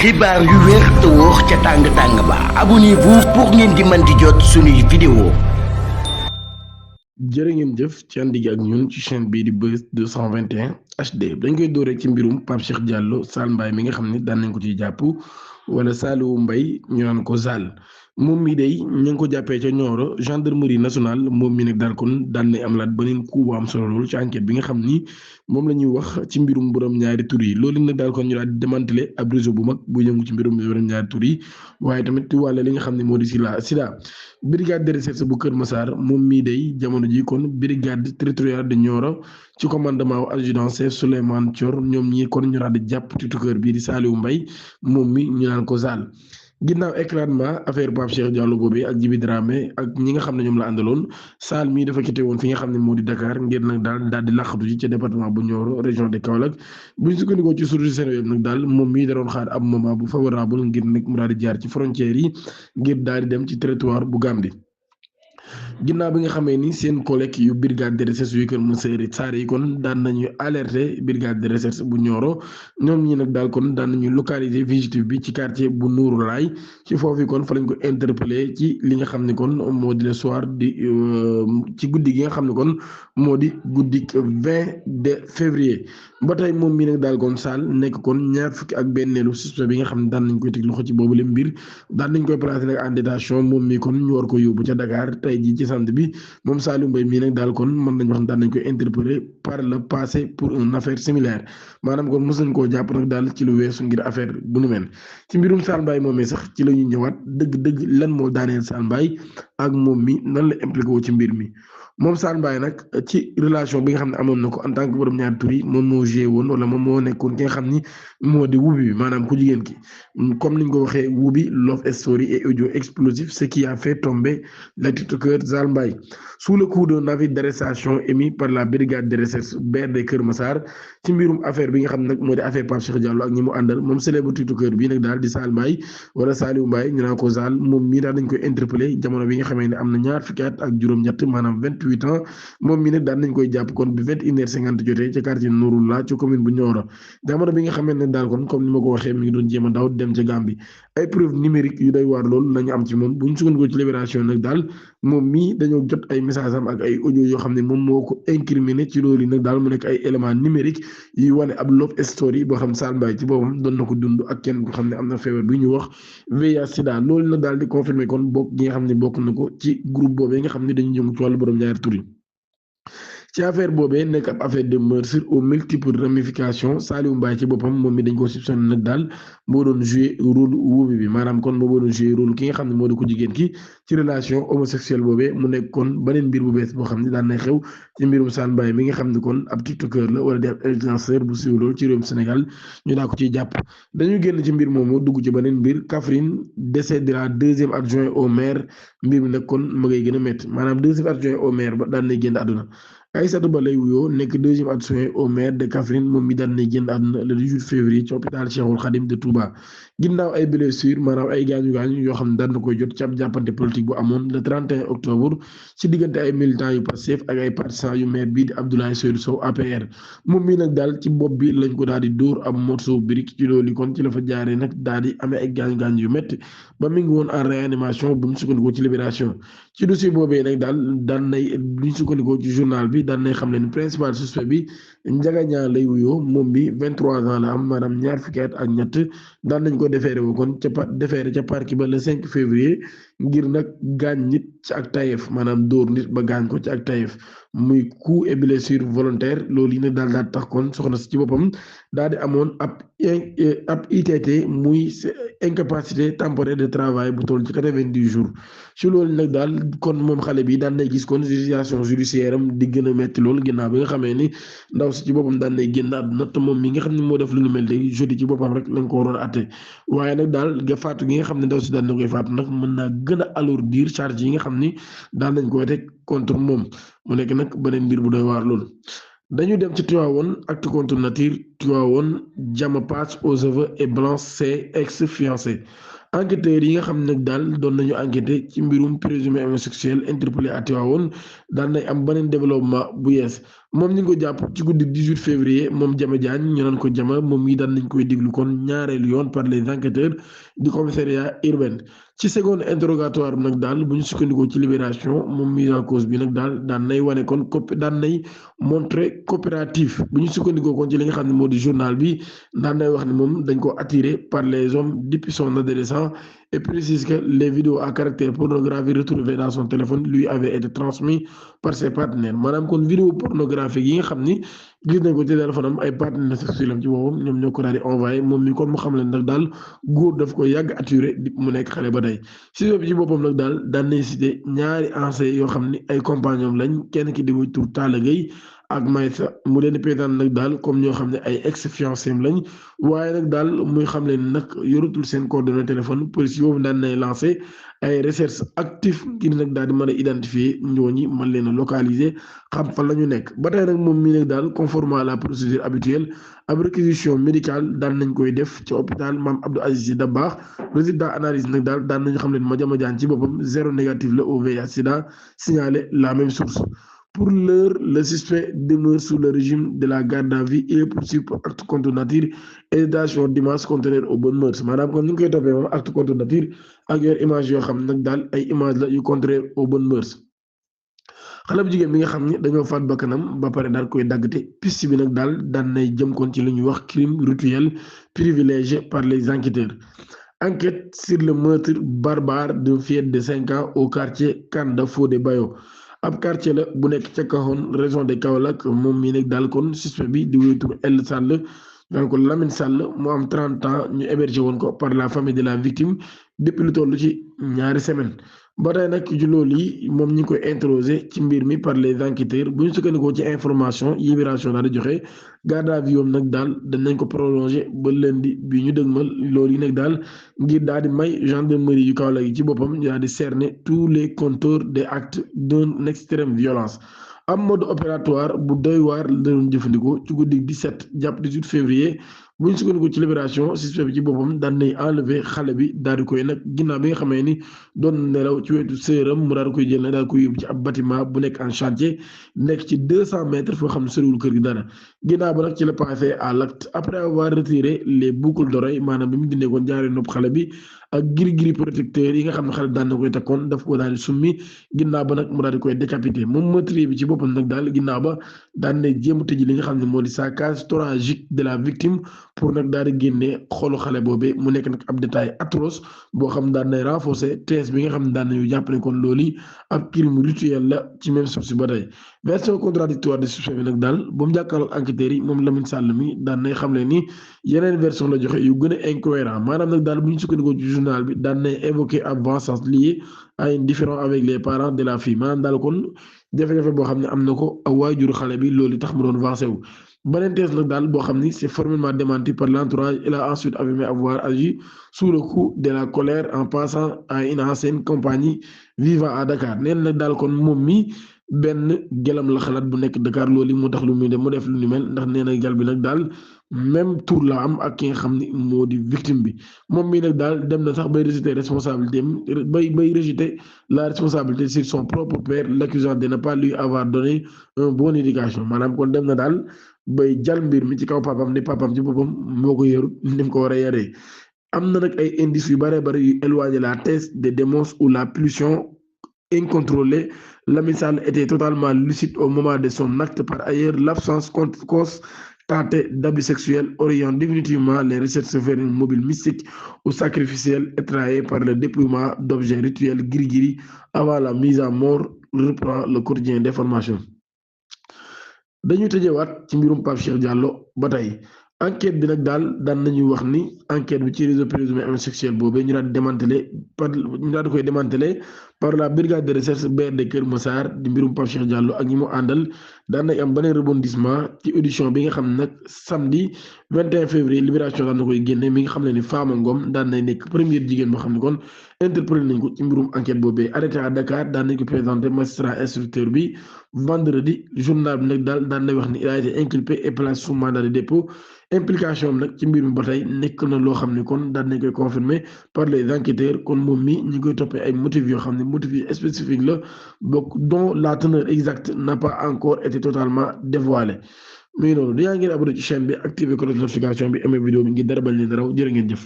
xibaar yu wér te wóor ca tàng-tàng ba abonnez-vous pour ngeen di mën di jot suñuy vidéo. jërë ngeen jëf ci ànd gi ak ñun ci chaîne bii di Buzz 221 HD dañ koy door rek ci mbirum Pape Cheikh Diallo Sall Mbaye mi nga xam ne daan nañ ko ciy jàpp wala Saliou Mbaye ñu naan ko Sall moom mi day ñu ngi ko jàppee ca Nioro gendarmerie nationale moom mi nag daal kon daan na amalaat beneen coup bu am solo loolu ci enquête bi nga xam ni moom la ñuy wax ci mbirum borom ñaari tur yi loolu nag daal kon ñu daal di démantelé ab réseau bu mag bu yëngu ci mbirum borom ñaari tur yi waaye tamit ci wàll li nga xam ne moo di sida brigade de recherche bu Kër Massar moom mii day jamono ji kon brigade territoriale de Nioro ci commandement wu adjudant chef Souleymane Thior ñoom ñii kon ñu daal di jàpp tutukër bii di Saliou Mbaye moom mi ñu naan ko Sall ginnaaw éclatement affaire Pape Cheikh Diallo boobu ak Djiby Dramé ak ñi nga xam ne ñoom la àndaloon Sall mii dafa quitté woon fi nga xam ne moo di Dakar ngir nag daal di laqatu ci ca département bu Nioro région de Kaolack bu ñu sukkandikoo ci source Seneweb nag daal moom mii da doon xaar ab moment bu favorable ngir nag mu daal di jaar ci frontières yi ngir daal di dem ci territoire bu Gambie. ginnaaw bi nga xamee ni seen collègue yu brigade de recherche yu Kër Massar yi kon daan nañu alerter brigade de recherche bu Nioro ñoom ñi nag daal kon daan nañu localiser fugitif bi ci quartier bu Nourou Laye ci foofu kon fa lañ ko interpellé ci li nga xam ne kon moo di le soir di ci guddi gi nga xam ne kon moo di guddi 20 de février ba tey moom mii nag daal kon Sall nekk kon ñaar fukki ak benneelu suspect bi nga xam ne daan nañ koy teg loxo ci boobu le mbir daan nañ koy placé nag en détention moom mii kon ñu war ko yóbbu ca Dakar tey jii ci sant bi moom Saliou Mbaye mii nag daal kon mën nañ wax daan nañ koy interpellé par le passé pour une affaire similaire maanaam kon mos nañ koo jàpp nag daal ci lu weesu ngir affaire bu nu mel ci mbirum Sall Mbaye moomee sax ci la ñuy ñëwaat dëgg-dëgg lan moo daaneel Sall Mbaye ak moom mi nan la impliqué wu ci mbir mi moom Sall Mbaye nag ci relation bi nga xam ne amoon na ko en tant que borom ñaari tur yi moom moo joué woon wala moom moo nekkoon ki nga xam ni moo di wubi bi maanaam ku jigéen ki comme niñ ko waxee wubi love story et audio explosif ce qui a fait tomber le tiktokeur Sall Mbaye sous le coup d'un avis d'arrestation émis par la brigade de recherche BRD Kër Massar ci mbirum affaire bi nga xam ne nag moo di affaire Pape Cheikh Diallo ak ñi mu àndal moom célèbre tiktokeur bii nag daal di Sall Mbaye wala Saliou Mbaye ñu naan ko Sall moom mii daal dañ koy interpellé jamono bi nga xamee ne am na ñaar fukki at ak juróom-ñett maanaam 28 ans moom mii nag daan nañ koy jàpp kon bi 21h50 jotee ca quartier Nouroula ci commune bu Nioro jamono bi nga xamee ne daal kon comme ni ma ko waxee mi ngi doon jéem a daw dem ca Gambie ay preuve numérique yu doy waar loolu lañu am ci moom bu ñu sukkandikoo ci libération nag daal moom mii dañoo jot ay message am ak ay audio yoo xam ne moom moo ko incriminé ci loolu nag daal mu nekk ay élément numérique yuy wane ab love story boo xam Sall Mbaye ci boppam doon na ko dund ak kenn ko xam ne am na feebar bi ñu wax VIH sida loolu nag daal di confirmer kon bokk gi nga xam ne bokk na ko ci groupe boobee nga xam ne dañu jëm ci wàllu borom ñaari tur yi ci affaire boobee nekk ab affaire de meurtre aux multiples ramifications Saliou Mbaye ci boppam moom mi dañ ko soupçonné nag daal moo doon joué rôle wuubi bi maanaam kon moo doon joué rôle ki nga xam ne moo di ko jigéen ki ci relation homosexuelle boobee mu nekk kon beneen mbir bu bees boo xam ne daan nay xew ci mbirum Sall Mbaye mi nga xam ne kon ab tiktokeur la wala di ab influenceur bu siiw loolu ci réewum Sénégal ñu daa ko ciy jàpp dañu génn ci mbir moomu dugg ci beneen mbir Kaffrine décès de la deuxième adjoint au maire mbir mi nag kon ma ngay gën a métti maanaam deuxième adjoint au maire ba daan nay génn àdduna Aïssatou Ba lay wuyoo nekk deuxième adjoint au maire de Kaffrine moom mi daan nay génn àdduna le 18 février ci hôpital Cheikhoul Khadim de Touba ginnaaw ay blessures maanaam ay gaañu-gaañu yoo xam ne daan na koy jot ci ab jàppante politique bu amoon le 31 octobre ci diggante ay militants yu Pastef ak ay partisans yu maire bii di Abdoulaye Seydou Sow APR moom mii nag daal ci bopp bi lañ ko daal di dóor ab morceau brique ci loolu kon ci la fa jaaree nag daal di amee ay gaañu-gaañu yu métti ba mi ngi woon en réanimation bu ñu sukkandikoo ci libération ci dossier boobee nag daal daan nay bu ñu sukkandikoo ci journal bi daan nay xam leen principal suspect bi Ndiaga Niang lay wuyoo moom bi 23 ans la am maanaam ñaar fukki at ak ñett daan nañ ko defeere woo kon ca defeere ca parquet ba le 5 février ngir nag gaañ nit ci ak tayef maanaam dóor nit ba gaañ ko ci ak tayef muy coup et blessure volontaire loolu yi nag daal tax kon soxna si ci boppam daal di amoon ab ITT muy incapacité temporaire de travail bu toll ci 90 jours ci loolu nag daal kon moom xale bi daan nay gis kon situation judiciaire am di gën a metti loolu ginnaaw bi nga xamee ni ndaw si ci boppam daan nay génn àdduna te moom mi nga xam ne moo def lu ñu mel tey jeudi ci boppam rek lañ ko waroon atte waaye nag daal nga faatu gi nga xam ne ndaw si daan na koy faatu nag mën naa gën a alourdir charge yi nga xam ni daan nañ koy teg contre moom mu nekk nag beneen mbir bu doy waar loolu dañu dem ci Tivaouane acte contre nature Tivaouane Diama passe aux aveux et blanche ses ex-fiancés enquêteurs yi nga xam ne nag daal doon nañu enquêté ci mbirum présumé homosexuel interpellé à Tivaouane daan nay am beneen développement bu yees moom ñu ngi ko jàpp ci guddi 18 février moom Jama Diagne ñu naan ko Jama moom mii daan nañ koy déglu kon ñaareelu yoon par les enquêteurs du commissariat urbain ci seconde interrogatoire bi nag daal bu ñu sukkandikoo ci libération moom mise en cause bi nag daal daan nay wane kon daan nay montré coopératif bu ñu sukkandikoo kon ci li nga xam ne moo di journal bi daan nay wax ne moom dañ ko attiré par les hommes depuis son adolescence et précise que les vidéos à caractère pornographique retrouvées dans son téléphone lui avaient été transmises par ses partenaires maanaam kon vidéo pornographique yi nga xam ni gis nañ ko ci téléphone am ay partenaires sexuels am ci boppam ñoom ñoo ko daal di envoyé moom mi kon mu xam leen nag daal góor daf ko yàgg attiré di mu nekk xale ba tey si ci boppam nag daal daan nañ cité ñaari anciens yoo xam ni ay compagnons lañ kenn ki di muy tur Talla Gueye ak Maysa mu leen di prétendre nag daal comme ñoo xam ne ay ex-fiancés lañ waaye nag daal muy xam leen nag yorutul seen coordonnée téléphone police boobu daan nay lancé ay recherche active ngir nag daal di mën a identifier ñooñi mën leen a localiser xam fan la ñu nekk ba tey nag moom mii nag daal conformément à la procédure habituelle ab réquisition médicale daan nañ koy def ci hôpital Mame Abdou Aziz Sy Dabakh résultat analyse nag daal daan nañu xam leen Madiama Diagne ci boppam zéro négatif la au VIH sida signalé la même source. Pour l'heure, le suspect demeure sous le régime de la garde à vue et poursuivi pour acte contre nature et détention d'images contraires aux bonnes mœurs maanaam kon ni ñu koy toppee moom acte contre nature ak yor image yoo xam nag daal ay image la yu contraire aux bonnes mœurs xale bu jigéen bi nga xam ni dañoo faat bakkanam ba pare daal koy daggate piste bi nag daal daan nay jëm kon ci li ñuy wax crime rituel privilégié par les enquêteurs. Enquête sur le meurtre barbare d'une fillette de 5 ans au quartier Kanda Fodé Bayo. ab quartier la bu nekk ca Kahone région de Kaolack moom mii nag daal kon suspect bi di wuyu tur El Sall daan ko Lamine Sall mu am 30 ans ñu hébergé woon ko par la famille de la victime depuis lu toll ci ñaari semaine ba tey nag ci loolu yi moom ñi ngi koy interroger ci mbir mi par les enquêteurs bu ñu sukkandikoo ci information yi Libération daal di joxe garde à vue nag daal danañ ko prolonger ba lundi bi ñu dëgmal loolu yi nag daal ngir daal di may gendarmerie yu Kaolack yi ci boppam ñu daal di cerner tous les compteurs des actes d'une extrême violence. am mode opératoire bu doy waar la doon jëfandikoo ci guddi 17 jàpp 18 février bu ñu sukkandiku ci libération suspect bi ci boppam daan nay enlever xale bi daal di koy nag ginnaaw bi nga xamee ni doon nelaw ci wetu sëram mu daal di koy jël nag daal di koy yóbbu ci ab bâtiment bu nekk en chantier nekk ci 200 mètres foo xam ne soriwul kër gi dara ginnaaw ba nag ci la passé à l'acte après avoir retiré les boucles d'oreilles maanaam bi mu dindee koon jaaree nopp xale bi ak giri protecteur yi nga xam ne xale daan na koy takkoon daf ko daal di summi ginnaaw ba nag mu daal di koy décapité moom meurtrier bi ci boppam nag daal ginnaaw ba daan na jéem a tëj li nga xam ne moo di saccage thoracique de la victime pour nag daal di génnee xolu xale boobee mu nekk nag ab détail atroce boo xam daan nay renforcer thèse bi nga xam ne daan nañu jàpp ne kon loolu ab crime rituel la ci même source ba tey version contradictoire de suspect bi nag daal ba mu jàkkaarloog enquêteurs yi moom Lamine Sall mi daan nay xam le ni yeneen version la joxe yu gën a incohérent maanaam nag daal bu ñu sukkandikoo ci journal bi daan nay évoquer ab vengeance liée à une différend avec les parents de la fille maanaam daal kon jafe-jafe boo xam ne am na ko ak waajuru xale bi loolu tax mu doon vencé wu. beneen thèse nag daal boo xam ni c'est formellement démenti par l'entourage. Il a ensuite affirmé avoir agi sous le coup de la colère en passant à une ancienne compagnie vivant à Dakar neen nag daal kon moom mi benn gelam la xalaat bu nekk Dakar loolu moo tax lu muy dem mu def lu ni mel ndax nee na gal bi nag daal même tour la am ak ki nga xam ni moo di victime bi moom mii nag daal dem na sax bay rejeter responsabilité bay rejeter la responsabilité sur son propre père l'accusant de ne pas lui avoir donné une bonne éducation maanaam kon dem na daal bay jàll mbir mi ci kaw papam ni papam ci boppam moo ko yorut ni mu ko war a yaree am na nag ay indices yu bare bare yu éloigné la thèse des démons ou la pulsion incontrôlée. Lamine Sall était totalement lucide au moment de son acte. Par ailleurs, l'absence constatée d'abus sexuels oriente définitivement les recherches vers une mobile mystique ou sacrificielle étrayée par le déploiement d'objets rituels gris-gris avant la mise à mort, reprend le quotidien d'information. dañu tëjewaat ci mbirum Pape Cheikh Diallo ba tey enquête bi nag daal daan nañu wax ni enquête bi ci réseau présumé homosexuel boobee ñu daan koy démantelé par la brigade de recherche BRD Kër Massar di mbirum Pape Cheikh Diallo ak ñi mu àndal daan nañ am beneen rebondissement ci audition bi nga xam ne nag samedi 21 février libération daan na koy génne mi nga xam ne ni Fama Ngom daan nay nekk première jigéen boo xam ne kon interpellé nañ ko ci mbirum enquête boobee arrêté à Dakar daan nañ ko présenté magistrat instructeur bi vendredi journal bi nag daan nay wax ni il a été inculpé et placé sous mandat de dépôt implication am nag ci mbir mi ba tey nekk na loo xam ne kon daan nañ koy confirmer par les enquêteurs kon moom mi ñu koy toppee ay motifs yoo xam ne motif yi spécifique la bokk dont la teneur exacte n'a pas encore été totalement dévoilée mais noonu dañaa ngeen abonné ci chaîne bi activer cloche de notification bi amee vidéo bi ngir dara bañ leen raw jërë ngeen jëf